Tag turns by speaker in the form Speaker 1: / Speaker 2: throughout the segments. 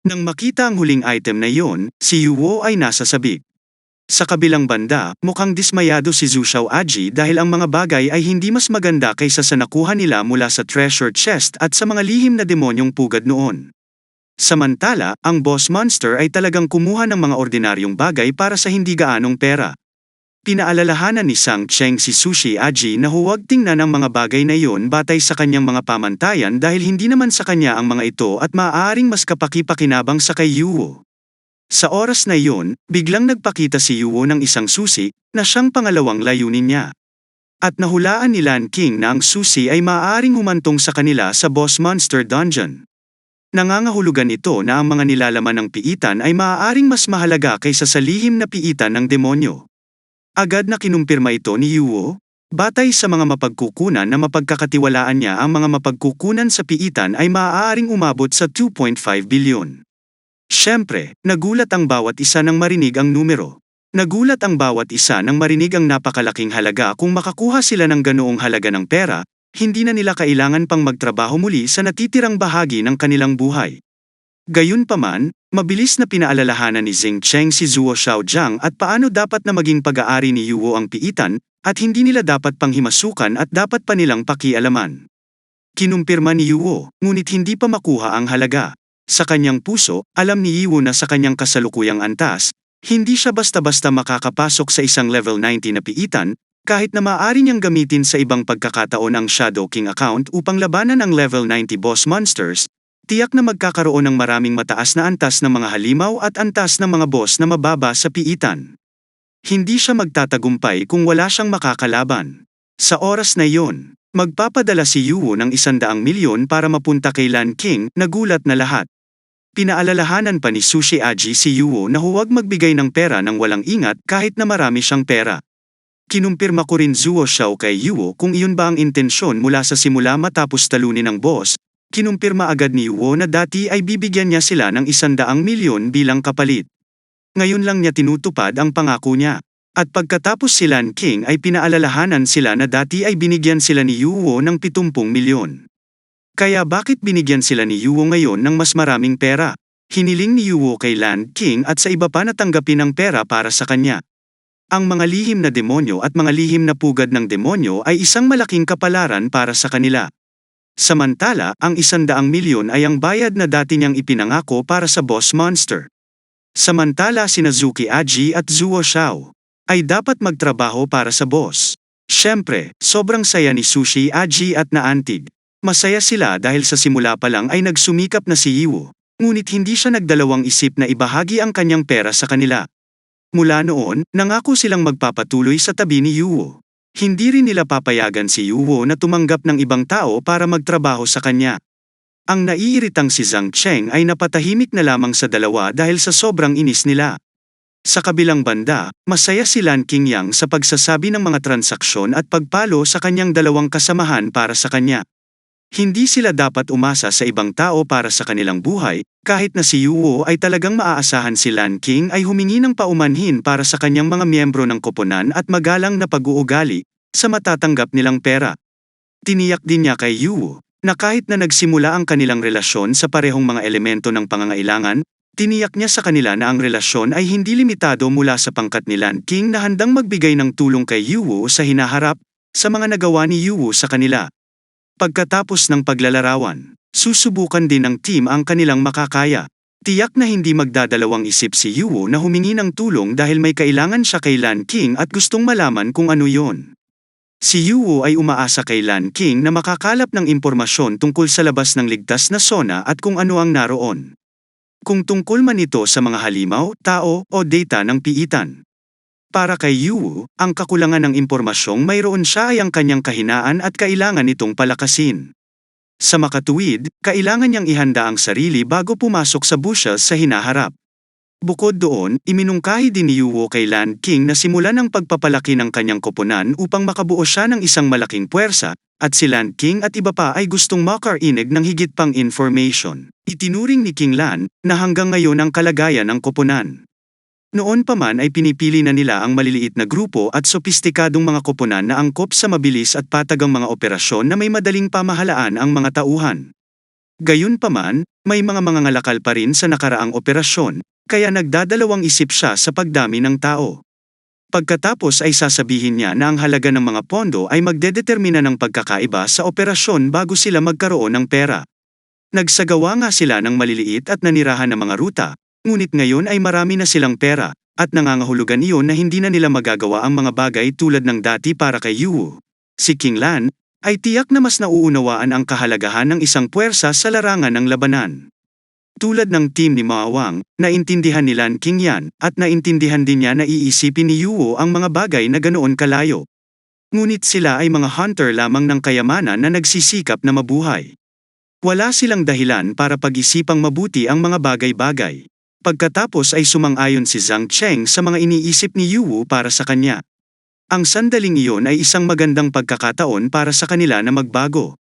Speaker 1: Nang makita ang huling item na iyon, si Yuo ay nasa sabik. Sa kabilang banda, mukhang dismayado si Zhu Xiaoaji dahil ang mga bagay ay hindi mas maganda kaysa sa nakuha nila mula sa treasure chest at sa mga lihim na demonyong pugad noon. Samantala, ang boss monster ay talagang kumuha ng mga ordinaryong bagay para sa hindi gaanong pera. Pinaalalahanan ni Sang Cheng si Sushi Aji na huwag tingnan ang mga bagay na iyon batay sa kanyang mga pamantayan dahil hindi naman sa kanya ang mga ito at maaaring mas kapaki-pakinabang sa kay Yuo. Sa oras na iyon, biglang nagpakita si Yuo ng isang susi na siyang pangalawang layunin niya. At nahulaan ni Lan King na ang susi ay maaaring humantong sa kanila sa Boss Monster Dungeon. Nangangahulugan ito na ang mga nilalaman ng piitan ay maaaring mas mahalaga kaysa sa lihim na piitan ng demonyo. Agad na kinumpirma ito ni Yuo. Batay sa mga mapagkukunan na mapagkakatiwalaan niya, ang mga mapagkukunan sa piitan ay maaaring umabot sa 2.5 bilyon. Siyempre, nagulat ang bawat isa nang marinig ang numero. Nagulat ang bawat isa nang marinig ang napakalaking halaga. Kung makakuha sila ng ganoong halaga ng pera, hindi na nila kailangan pang magtrabaho muli sa natitirang bahagi ng kanilang buhay. Gayunpaman, mabilis na pinaalalahanan ni Zheng Cheng si Zuo Xiaojiang at paano dapat na maging pag-aari ni Yuo ang piitan, at hindi nila dapat panghimasukan at dapat pa nilang pakialaman. Kinumpirma ni Yuo, ngunit hindi pa makuha ang halaga. Sa kanyang puso, alam ni Yuo na sa kanyang kasalukuyang antas, hindi siya basta-basta makakapasok sa isang level 90 na piitan, kahit na maaari niyang gamitin sa ibang pagkakataon ang Shadow King account upang labanan ang level 90 boss monsters. Tiyak na magkakaroon ng maraming mataas na antas ng mga halimaw at antas ng mga boss na mababa sa piitan. Hindi siya magtatagumpay kung wala siyang makakalaban. Sa oras na iyon, magpapadala si Yuo ng 100 milyon para mapunta kay Lan King. Nagulat na lahat. Pinaalalahanan pa ni Sushi Aji si Yuo na huwag magbigay ng pera ng walang ingat kahit na marami siyang pera. Kinumpirma ko rin Zuo Xiao kay Yuo kung iyon ba ang intensyon mula sa simula matapos talunin ng boss. Kinumpirma agad ni Yuo na dati ay bibigyan niya sila ng 100 milyon bilang kapalit. Ngayon lang niya tinutupad ang pangako niya. At pagkatapos si Lan King ay pinaalalahanan sila na dati ay binigyan sila ni Yuo ng 70 milyon. Kaya bakit binigyan sila ni Yuo ngayon ng mas maraming pera? Hiniling ni Yuo kay Lan King at sa iba pa na tanggapin ang pera para sa kanya. Ang mga lihim na demonyo at mga lihim na pugad ng demonyo ay isang malaking kapalaran para sa kanila. Samantala, ang 100 milyon ay ang bayad na dati niyang ipinangako para sa boss monster. Samantala sina Suki Aji at Zuo Xiao ay dapat magtrabaho para sa boss. Siyempre, sobrang saya ni Sushi Aji at naantig. Masaya sila dahil sa simula pa lang ay nagsumikap na si Yuo, ngunit hindi siya nagdalawang isip na ibahagi ang kanyang pera sa kanila. Mula noon, nangako silang magpapatuloy sa tabi ni Yuo. Hindi rin nila papayagan si Yuo na tumanggap ng ibang tao para magtrabaho sa kanya. Ang naiiritang si Zhang Cheng ay napatahimik na lamang sa dalawa dahil sa sobrang inis nila. Sa kabilang banda, masaya si Lan King Yang sa pagsasabi ng mga transaksyon at pagpalo sa kanyang dalawang kasamahan para sa kanya. Hindi sila dapat umasa sa ibang tao para sa kanilang buhay, kahit na si Yuo ay talagang maaasahan si Lan King ay humingi ng paumanhin para sa kanyang mga miyembro ng koponan at magalang na pag-uugali sa matatanggap nilang pera. Tiniyak din niya kay Yuo na kahit na nagsimula ang kanilang relasyon sa parehong mga elemento ng pangangailangan, tiniyak niya sa kanila na ang relasyon ay hindi limitado mula sa pangkat ni Lan King na handang magbigay ng tulong kay Yuo sa hinaharap sa mga nagawa ni Yuo sa kanila. Pagkatapos ng paglalarawan, susubukan din ng team ang kanilang makakaya. Tiyak na hindi magdadalawang isip si Yuo na humingi ng tulong dahil may kailangan siya kay Lan King at gustong malaman kung ano yon. Si Yuo ay umaasa kay Lan King na makakalap ng impormasyon tungkol sa labas ng ligtas na zona at kung ano ang naroon. Kung tungkol man ito sa mga halimaw, tao, o data ng piitan. Para kay Yuo, ang kakulangan ng impormasyong mayroon siya ay ang kanyang kahinaan at kailangan itong palakasin. Sa makatuwid, kailangan niyang ihanda ang sarili bago pumasok sa bushes sa hinaharap. Bukod doon, iminungkahi din ni Yuo kay Lan King na simulan ang pagpapalaki ng kanyang koponan upang makabuo siya ng isang malaking puwersa, at si Lan King at iba pa ay gustong makarinig ng higit pang information. Itinuring ni King Lan na hanggang ngayon ang kalagayan ng koponan. Noon pa man ay pinipili na nila ang maliliit na grupo at sopistikadong mga koponan na angkop sa mabilis at patagang mga operasyon na may madaling pamahalaan ang mga tauhan. Gayunpaman, may mga mangangalakal pa rin sa nakaraang operasyon, kaya nagdadalawang isip siya sa pagdami ng tao. Pagkatapos ay sasabihin niya na ang halaga ng mga pondo ay magdedetermina ng pagkakaiba sa operasyon bago sila magkaroon ng pera. Nagsagawa nga sila ng maliliit at nanirahan na mga ruta, ngunit ngayon ay marami na silang pera, at nangangahulugan iyon na hindi na nila magagawa ang mga bagay tulad ng dati para kay Yuwu. Si King Lan ay tiyak na mas nauunawaan ang kahalagahan ng isang puwersa sa larangan ng labanan. Tulad ng team ni Ma Wang, naintindihan ni Lan Qingyan at naintindihan din niya na iisipin ni Yuwu ang mga bagay na ganoon kalayo. Ngunit sila ay mga hunter lamang ng kayamanan na nagsisikap na mabuhay. Wala silang dahilan para pag-isipang mabuti ang mga bagay-bagay. Pagkatapos ay sumang-ayon si Zhang Cheng sa mga iniisip ni Yuwu para sa kanya. Ang sandaling iyon ay isang magandang pagkakataon para sa kanila na magbago.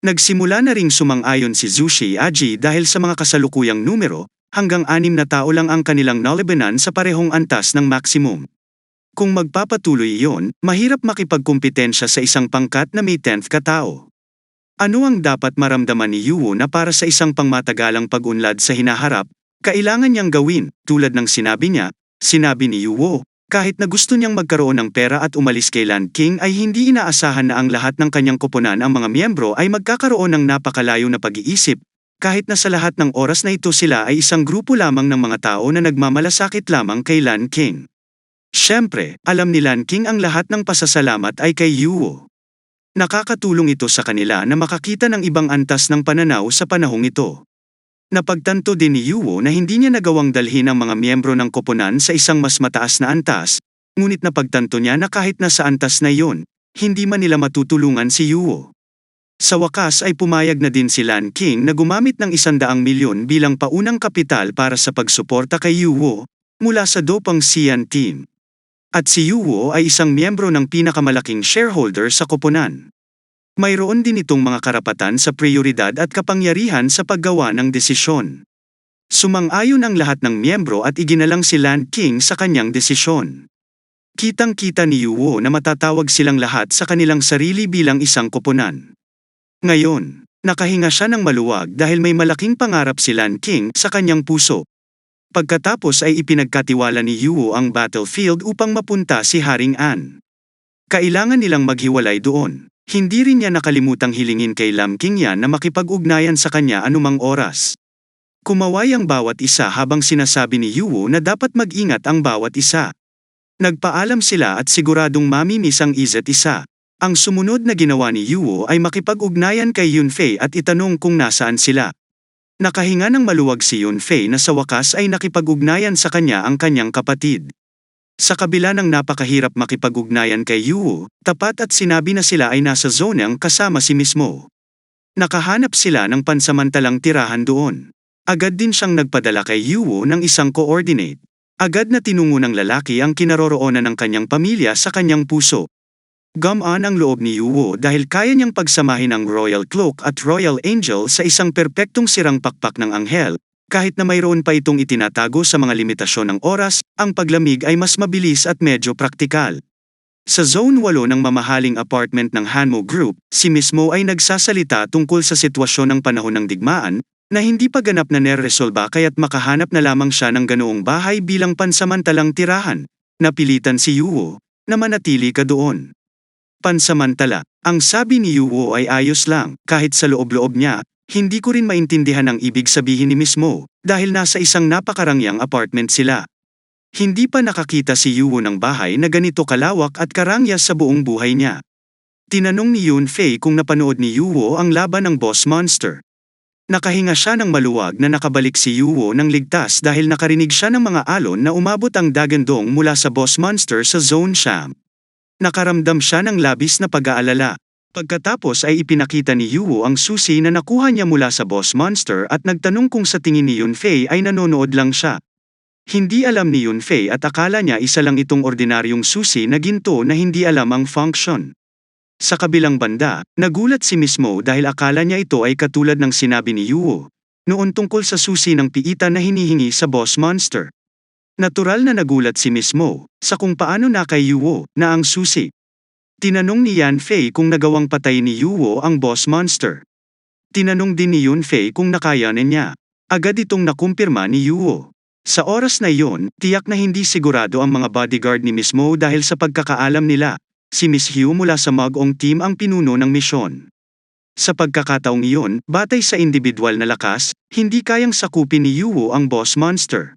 Speaker 1: Nagsimula na ring sumang-ayon si Zhu Xiaji dahil sa mga kasalukuyang numero, hanggang 6 na tao lang ang kanilang nalabanan sa parehong antas ng maximum. Kung magpapatuloy iyon, mahirap makipagkumpetensya sa isang pangkat na may 10th katao. Ano ang dapat maramdaman ni Yuwu na para sa isang pangmatagalang pag-unlad sa hinaharap, kailangan niyang gawin, tulad ng sinabi ni Yuwu, kahit na gusto niyang magkaroon ng pera at umalis kay Lan King ay hindi inaasahan na ang lahat ng kanyang koponan ang mga miyembro ay magkakaroon ng napakalayo na pag-iisip, kahit na sa lahat ng oras na ito sila ay isang grupo lamang ng mga tao na nagmamalasakit lamang kay Lan King. Siyempre, alam ni Lan King ang lahat ng pasasalamat ay kay Yuwu. Nakakatulong ito sa kanila na makakita ng ibang antas ng pananaw sa panahong ito. Napagtanto din ni Yuwu na hindi niya nagawang dalhin ang mga miyembro ng koponan sa isang mas mataas na antas, ngunit napagtanto niya na kahit nasa antas na iyon, hindi man nila matutulungan si Yuwu. Sa wakas ay pumayag na din si Lan King na gumamit ng 100 milyon bilang paunang kapital para sa pagsuporta kay Yuwu mula sa Dopang Xian team. At si Yuwu ay isang miyembro ng pinakamalaking shareholder sa koponan. Mayroon din itong mga karapatan sa prioridad at kapangyarihan sa paggawa ng desisyon. Sumang-ayon ang lahat ng miyembro at iginalang si Lan King sa kanyang desisyon. Kitang-kita ni Yuwu na matatawag silang lahat sa kanilang sarili bilang isang koponan. Ngayon, nakahinga siya ng maluwag dahil may malaking pangarap si Lan King sa kanyang puso. Pagkatapos ay ipinagkatiwala ni Yuwu ang battlefield upang mapunta si Haring An. Kailangan nilang maghiwalay doon. Hindi rin niya nakalimutang hilingin kay Lam Qingyan na makipag-ugnayan sa kanya anumang oras. Kumaway ang bawat isa habang sinasabi ni Yuwu na dapat mag-ingat ang bawat isa. Nagpaalam sila at siguradong mamimiss ang isa't isa. Ang sumunod na ginawa ni Yuwu ay makipag-ugnayan kay Yunfei at itanong kung nasaan sila. Nakahinga ng maluwag si Yunfei na sa wakas ay nakipag-ugnayan sa kanya ang kanyang kapatid. Sa kabila ng napakahirap makipag-ugnayan kay Yuwu, tapat at sinabi na sila ay nasa zonang kasama si Mismo. Nakahanap sila ng pansamantalang tirahan doon. Agad din siyang nagpadala kay Yuwu ng isang coordinate. Agad na tinungo ng lalaki ang kinaroroonan ng kanyang pamilya sa kanyang puso. Gumaan ang loob ni Yuwu dahil kaya niyang pagsamahin ang Royal Cloak at Royal Angel sa isang perpektong sirang pakpak ng anghel. Kahit na mayroon pa itong itinatago sa mga limitasyon ng oras, ang paglamig ay mas mabilis at medyo praktikal. Sa Zone 8 ng mamahaling apartment ng Hanmo Group, si Mismo ay nagsasalita tungkol sa sitwasyon ng panahon ng digmaan, na hindi pa ganap na neresolba kaya't makahanap na lamang siya ng ganoong bahay bilang pansamantalang tirahan. Napilitan si Yuwu na manatili ka doon. Pansamantala, ang sabi ni Yuwu ay ayos lang, kahit sa loob-loob niya, hindi ko rin maintindihan ang ibig sabihin ni Mismo, dahil nasa isang napakarangyang apartment sila. Hindi pa nakakita si Yuwu ng bahay na ganito kalawak at karangyas sa buong buhay niya. Tinanong ni Yunfei kung napanood ni Yuwu ang laban ng Boss Monster. Nakahinga siya ng maluwag na nakabalik si Yuwu ng ligtas dahil nakarinig siya ng mga alon na umabot ang dagandong mula sa Boss Monster sa Zone Sham. Nakaramdam siya ng labis na pag-aalala. Pagkatapos ay ipinakita ni Yuwu ang susi na nakuha niya mula sa Boss Monster at nagtanong kung sa tingin ni Yunfei ay nanonood lang siya. Hindi alam ni Yunfei at akala niya isa lang itong ordinaryong susi na ginto na hindi alam ang function. Sa kabilang banda, nagulat si Mismo dahil akala niya ito ay katulad ng sinabi ni Yuwu noon tungkol sa susi ng piitan na hinihingi sa Boss Monster. Natural na nagulat si Mismo sa kung paano na kay Yuwu na ang susi. Tinanong ni Yan Fei kung nagawang patay ni Yuwu ang Boss Monster. Tinanong din ni Yunfei kung nakayanan niya. Agad itong nakumpirma ni Yuo. Sa oras na iyon, tiyak na hindi sigurado ang mga bodyguard ni Miss Mo dahil sa pagkakaalam nila, si Miss Hugh mula sa Mag-ong team ang pinuno ng misyon. Sa pagkakataong iyon, batay sa individual na lakas, hindi kayang sakupin ni Yuo ang boss monster.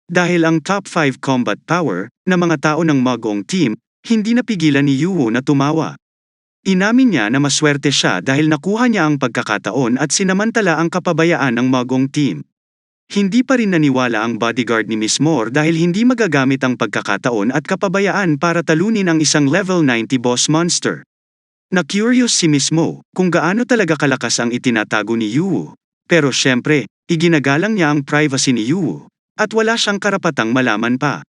Speaker 1: Dahil ang top 5 combat power na mga tao ng Mag-ong team, hindi napigilan ni Yuo na tumawa. Inamin niya na maswerte siya dahil nakuha niya ang pagkakataon at sinamantala ang kapabayaan ng Mag-ong team. Hindi pa rin naniwala ang bodyguard ni Miss Moore dahil hindi magagamit ang pagkakataon at kapabayaan para talunin ang isang level 90 boss monster. Na-curious si Miss Mo kung gaano talaga kalakas ang itinatago ni Yuo. Pero syempre, iginagalang niya ang privacy ni Yuo, at wala siyang karapatang malaman pa.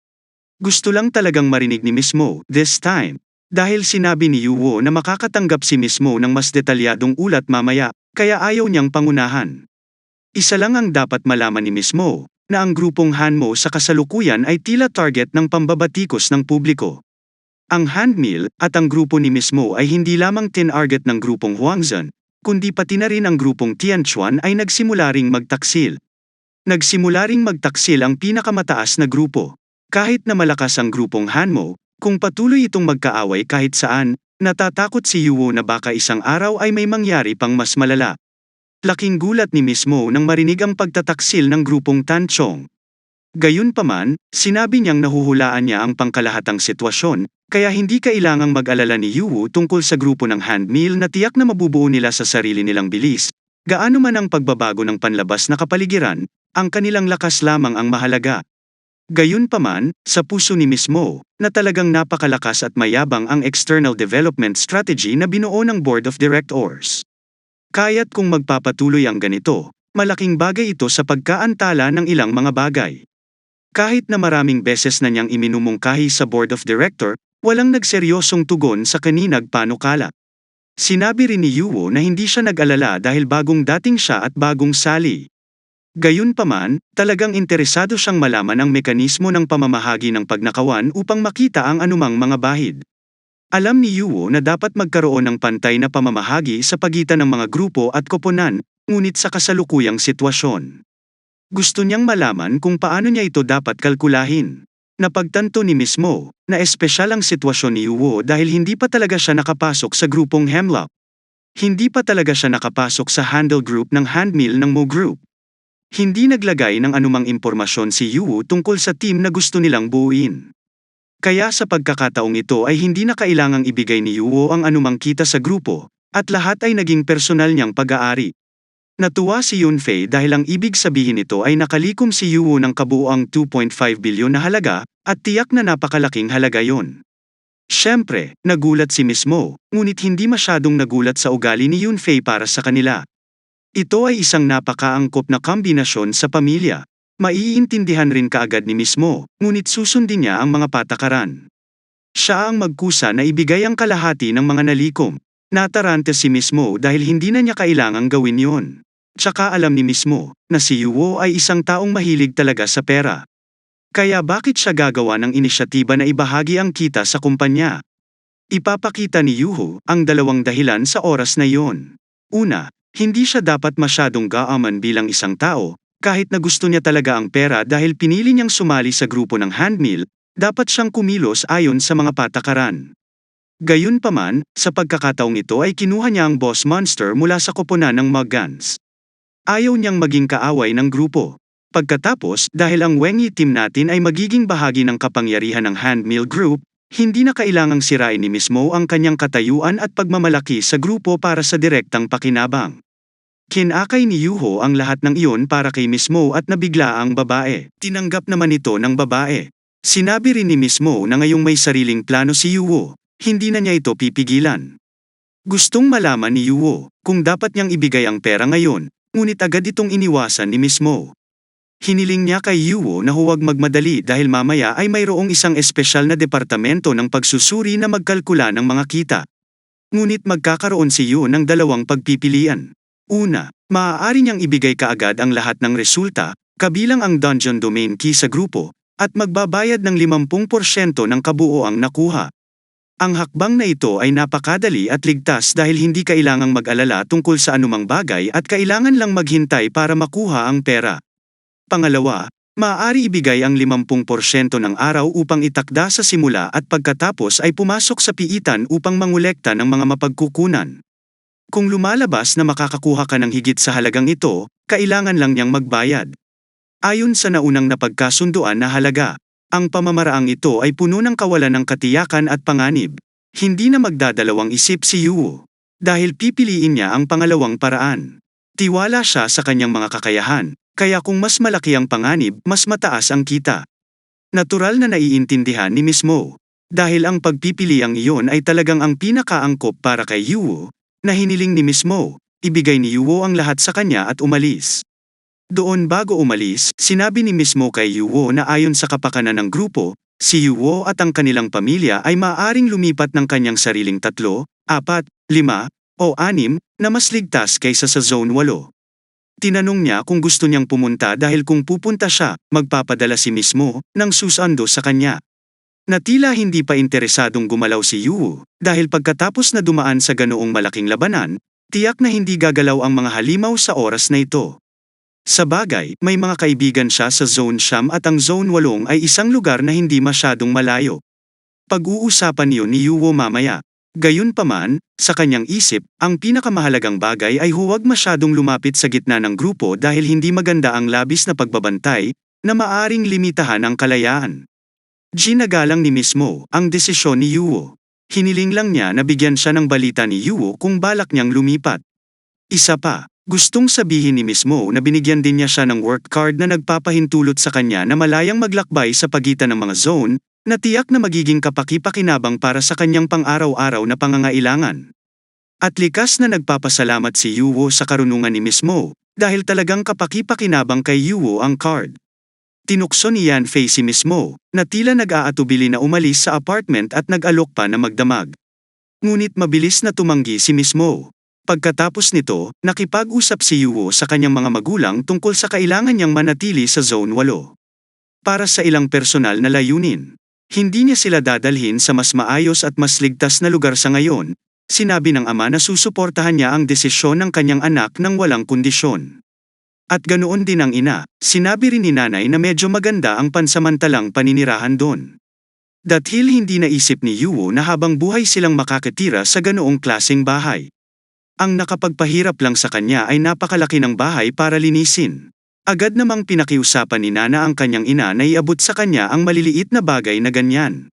Speaker 1: Gusto lang talagang marinig ni Miss Mo this time, dahil sinabi ni Yuo na makakatanggap si Miss Mo ng mas detalyadong ulat mamaya, kaya ayaw niyang pangunahan. Isa lang ang dapat malaman ni Miss Mo, na ang grupong Hanmo sa kasalukuyan ay tila target ng pambabatikos ng publiko. Ang Handmill at ang grupo ni Miss Mo ay hindi lamang tinarget ng grupong Huangzhen, kundi pati na rin ang grupong Tianchuan ay nagsimula ring magtaksil. Nagsimula ring magtaksil ang pinakamataas na grupo. Kahit na malakas ang grupong Hanmo, kung patuloy itong magkaaway kahit saan, natatakot si Yuo na baka isang araw ay may mangyari pang mas malala. Laking gulat ni Miss Mo nang marinig ang pagtataksil ng grupong Tanchong. Gayunpaman, sinabi niyang nahuhulaan niya ang pangkalahatang sitwasyon, kaya hindi kailangang mag-alala ni Yuo tungkol sa grupo ng Handmill na tiyak na mabubuo nila sa sarili nilang bilis. Gaano man ang pagbabago ng panlabas na kapaligiran, ang kanilang lakas lamang ang mahalaga. Gayunpaman, sa puso ni Miss Mo, na talagang napakalakas at mayabang ang external development strategy na binuo ng Board of Directors. Kaya't kung magpapatuloy ang ganito, malaking bagay ito sa pagkaantala ng ilang mga bagay. Kahit na maraming beses na niyang iminumungkahi sa Board of Director, walang nagseryosong tugon sa kaninag panukala. Sinabi rin ni Yuo na hindi siya nag-alala dahil bagong dating siya at bagong sali. Gayunpaman, talagang interesado siyang malaman ang mekanismo ng pamamahagi ng pagnakawan upang makita ang anumang mga bahid. Alam ni Yuo na dapat magkaroon ng pantay na pamamahagi sa pagitan ng mga grupo at koponan, ngunit sa kasalukuyang sitwasyon. Gusto niyang malaman kung paano niya ito dapat kalkulahin. Napagtanto ni Miss Mo na espesyal ang sitwasyon ni Yuo dahil hindi pa talaga siya nakapasok sa grupong Hemlock. Hindi pa talaga siya nakapasok sa handle group ng Handmill ng Mo Group. Hindi naglagay ng anumang impormasyon si Yuo tungkol sa team na gusto nilang buuin. Kaya sa pagkakataong ito ay hindi na kailangang ibigay ni Yuo ang anumang kita sa grupo, at lahat ay naging personal niyang pag-aari. Natuwa si Yunfei dahil ang ibig sabihin nito ay nakalikom si Yuo ng kabuuang 2.5 bilyon na halaga, at tiyak na napakalaking halaga yon. Siyempre, nagulat si Miss Mo, ngunit hindi masyadong nagulat sa ugali ni Yunfei para sa kanila. Ito ay isang napakaangkop na kombinasyon sa pamilya. Maiintindihan rin kaagad ni Miss Mo, ngunit susundin niya ang mga patakaran. Siya ang magkusa na ibigay ang kalahati ng mga nalikom. Natarante si Miss Mo dahil hindi na niya kailangang gawin yon. Tsaka alam ni Miss Mo na si Yuo ay isang taong mahilig talaga sa pera. Kaya bakit siya gagawa ng inisyatiba na ibahagi ang kita sa kumpanya? Ipapakita ni Yuo ang dalawang dahilan sa oras na iyon. Una, hindi siya dapat masyadong gaaman bilang isang tao, kahit na gusto niya talaga ang pera dahil pinili niyang sumali sa grupo ng Handmill, dapat siyang kumilos ayon sa mga patakaran. Gayunpaman, sa pagkakataong ito ay kinuha niya ang boss monster mula sa koponan ng Muggans. Ayaw niyang maging kaaway ng grupo. Pagkatapos, dahil ang Wengi team natin ay magiging bahagi ng kapangyarihan ng Handmill Group, hindi na kailangang sirain ni Miss Mo ang kanyang katayuan at pagmamalaki sa grupo para sa direktang pakinabang. Kinakay ni Yuho ang lahat ng iyon para kay Miss Mo at nabigla ang babae. Tinanggap naman ito ng babae. Sinabi rin ni Miss Mo na ngayong may sariling plano si Yuho, hindi na niya ito pipigilan. Gustong malaman ni Yuho kung dapat niyang ibigay ang pera ngayon, ngunit agad itong iniwasan ni Miss Mo. Hiniling niya kay Yuho na huwag magmadali dahil mamaya ay mayroong isang espesyal na departamento ng pagsusuri na magkalkula ng mga kita. Ngunit magkakaroon si Yuho ng dalawang pagpipilian. Una, maaari niyang ibigay kaagad ang lahat ng resulta, kabilang ang dungeon domain key sa grupo, at magbabayad ng 50% ng kabuoang nakuha. Ang hakbang na ito ay napakadali at ligtas dahil hindi kailangang mag-alala tungkol sa anumang bagay at kailangan lang maghintay para makuha ang pera. Pangalawa, maaari ibigay ang 50% ng araw upang itakda sa simula at pagkatapos ay pumasok sa piitan upang mangolekta ng mga mapagkukunan. Kung lumalabas na makakakuha ka ng higit sa halagang ito, kailangan lang niyang magbayad. Ayon sa naunang napagkasunduan na halaga, ang pamamaraang ito ay puno ng kawalan ng katiyakan at panganib. Hindi na magdadalawang isip si Yuo. Dahil pipiliin niya ang pangalawang paraan. Tiwala siya sa kanyang mga kakayahan, kaya kung mas malaki ang panganib, mas mataas ang kita. Natural na naiintindihan ni Miss Mo. Dahil ang pagpipiliang iyon ay talagang ang pinakaangkop para kay Yuo, na hiniling ni Miss Mo, ibigay ni Yuo ang lahat sa kanya at umalis. Doon bago umalis, sinabi ni Miss Mo kay Yuo na ayon sa kapakanan ng grupo, si Yuo at ang kanilang pamilya ay maaaring lumipat ng kanyang sariling 3, 4, 5, o 6 na mas ligtas kaysa sa Zone 8. Tinanong niya kung gusto niyang pumunta dahil kung pupunta siya, magpapadala si Miss Mo ng susando sa kanya. Na tila hindi pa interesadong gumalaw si Yuo, dahil pagkatapos na dumaan sa ganoong malaking labanan, tiyak na hindi gagalaw ang mga halimaw sa oras na ito. Sa bagay, may mga kaibigan siya sa Zone 9 at ang Zone 8 ay isang lugar na hindi masyadong malayo. Pag-uusapan niyon ni Yuo mamaya. Gayunpaman, sa kanyang isip, ang pinakamahalagang bagay ay huwag masyadong lumapit sa gitna ng grupo dahil hindi maganda ang labis na pagbabantay na maaring limitahan ang kalayaan. Ginagalang ni Miss Mo ang desisyon ni Yuo. Hiniling lang niya na bigyan siya ng balita ni Yuo kung balak niyang lumipat. Isa pa, gustong sabihin ni Miss Mo na binigyan din niya siya ng work card na nagpapahintulot sa kanya na malayang maglakbay sa pagitan ng mga zone, na tiyak na magiging kapaki-pakinabang para sa kanyang pang-araw-araw na pangangailangan. At likas na nagpapasalamat si Yuo sa karunungan ni Miss Mo, dahil talagang kapaki-pakinabang kay Yuo ang card. Tinukso ni Yanfei si Miss Mo, na tila nag-aatubili na umalis sa apartment at nag-alok pa na magdamag. Ngunit mabilis na tumanggi si Miss Mo. Pagkatapos nito, nakipag-usap si Yuo sa kanyang mga magulang tungkol sa kailangan niyang manatili sa Zone 8. Para sa ilang personal na layunin. Hindi niya sila dadalhin sa mas maayos at mas ligtas na lugar sa ngayon. Sinabi ng ama na susuportahan niya ang desisyon ng kanyang anak ng walang kondisyon. At ganoon din ang ina, sinabi rin ni nanay na medyo maganda ang pansamantalang paninirahan doon. Dahil hindi naisip ni Yuo na habang buhay silang makakatira sa ganoong klaseng bahay. Ang nakapagpahirap lang sa kanya ay napakalaki ng bahay para linisin. Agad namang pinakiusapan ni Nana ang kanyang ina na iabot sa kanya ang maliliit na bagay na ganyan.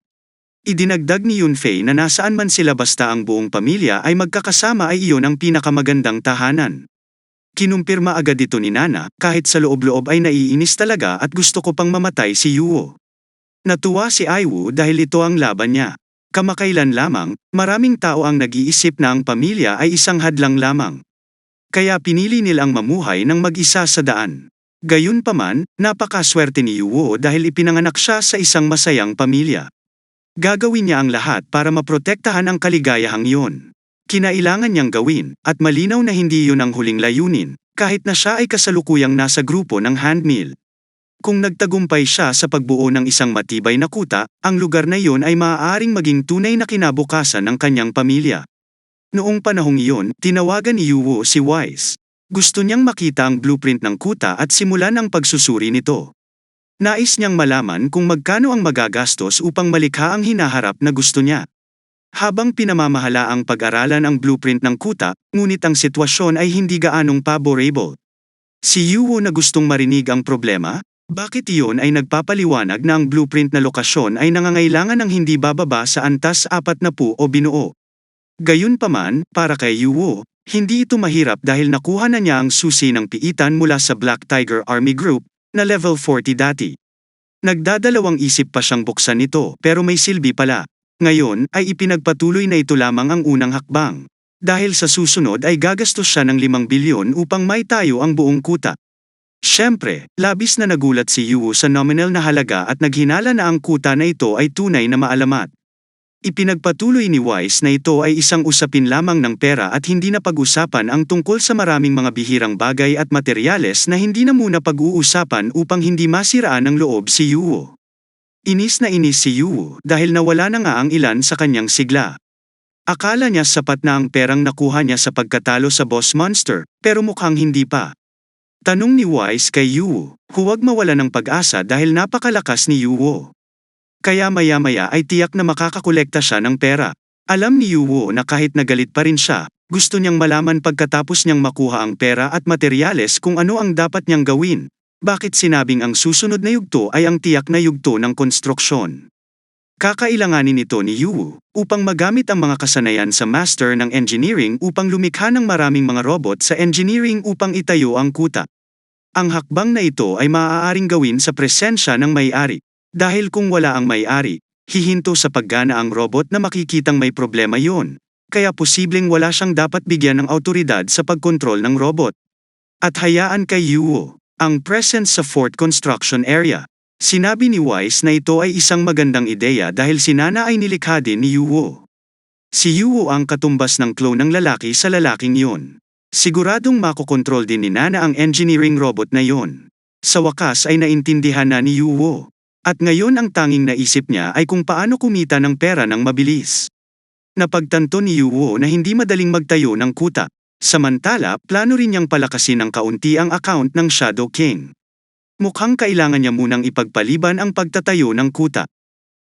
Speaker 1: Idinagdag ni Yunfei na nasaan man sila basta ang buong pamilya ay magkakasama ay iyon ang pinakamagandang tahanan. Kinumpirma agad ito ni Nana, kahit sa loob-loob ay naiinis talaga at gusto ko pang mamatay si Yuo. Natuwa si Aiwu dahil ito ang laban niya. Kamakailan lamang, maraming tao ang nag-iisip na ang pamilya ay isang hadlang lamang. Kaya pinili nilang mamuhay ng mag-isa sa daan. Gayunpaman, napakaswerte ni Yuo dahil ipinanganak siya sa isang masayang pamilya. Gagawin niya ang lahat para maprotektahan ang kaligayahang iyon. Kinailangan niyang gawin, at malinaw na hindi yun ang huling layunin, kahit na siya ay kasalukuyang nasa grupo ng handmill. Kung nagtagumpay siya sa pagbuo ng isang matibay na kuta, ang lugar na iyon ay maaaring maging tunay na kinabukasan ng kanyang pamilya. Noong panahong iyon, tinawagan ni Yuo si Wise. Gusto niyang makita ang blueprint ng kuta at simulan ang pagsusuri nito. Nais niyang malaman kung magkano ang magagastos upang malikha ang hinaharap na gusto niya. Habang pinamamahala ang pag-aralan ang blueprint ng kuta, ngunit ang sitwasyon ay hindi gaanong favorable. Si Yuo na gustong marinig ang problema, bakit iyon ay nagpapaliwanag na ang blueprint na lokasyon ay nangangailangan ng hindi bababa sa antas 40 o binuo. Gayunpaman, para kay Yuo, hindi ito mahirap dahil nakuha na niya ang susi ng piitan mula sa Black Tiger Army Group, na level 40 dati. Nagdadalawang isip pa siyang buksan ito pero may silbi pala. Ngayon ay ipinagpatuloy na ito lamang ang unang hakbang. Dahil sa susunod ay gagastos siya ng 5 bilyon upang maitayo ang buong kuta. Siyempre, labis na nagulat si Yuo sa nominal na halaga at naghinala na ang kuta na ito ay tunay na maalamat. Ipinagpatuloy ni Wise na ito ay isang usapin lamang ng pera at hindi na pag-usapan ang tungkol sa maraming mga bihirang bagay at materyales na hindi na muna pag-uusapan upang hindi masiraan ng loob si Yuo. Inis na inis si Yuwu dahil nawala na nga ang ilan sa kanyang sigla. Akala niya sapat na ang perang nakuha niya sa pagkatalo sa boss monster, pero mukhang hindi pa. Tanong ni Wise kay Yuwu, huwag mawala ng pag-asa dahil napakalakas ni Yuwu. Kaya maya-maya ay tiyak na makakakolekta siya ng pera. Alam ni Yuwu na kahit nagalit pa rin siya, gusto niyang malaman pagkatapos niyang makuha ang pera at materyales kung ano ang dapat niyang gawin. Bakit sinabing ang susunod na yugto ay ang tiyak na yugto ng konstruksyon? Kakailanganin ito ni Yuwu upang magamit ang mga kasanayan sa Master ng Engineering upang lumikha ng maraming mga robot sa engineering upang itayo ang kuta. Ang hakbang na ito ay maaaring gawin sa presensya ng may-ari. Dahil kung wala ang may-ari, hihinto sa paggana ang robot na makikitang may problema yon. Kaya posibleng wala siyang dapat bigyan ng autoridad sa pagkontrol ng robot. At hayaan kay Yuwu ang presence sa Fort Construction Area. Sinabi ni Wise na ito ay isang magandang ideya dahil si Nana ay nilikha din ni Yuwu. Si Yuwu ang katumbas ng clone ng lalaki sa lalaking yon. Siguradong makokontrol din ni Nana ang engineering robot na yon. Sa wakas ay naintindihan na ni Yuwu. At ngayon ang tanging naisip niya ay kung paano kumita ng pera ng mabilis. Napagtanto ni Yuwu na hindi madaling magtayo ng kuta. Samantala, plano rin niyang palakasin ng kaunti ang account ng Shadow King. Mukhang kailangan niya munang ipagpaliban ang pagtatayo ng kuta.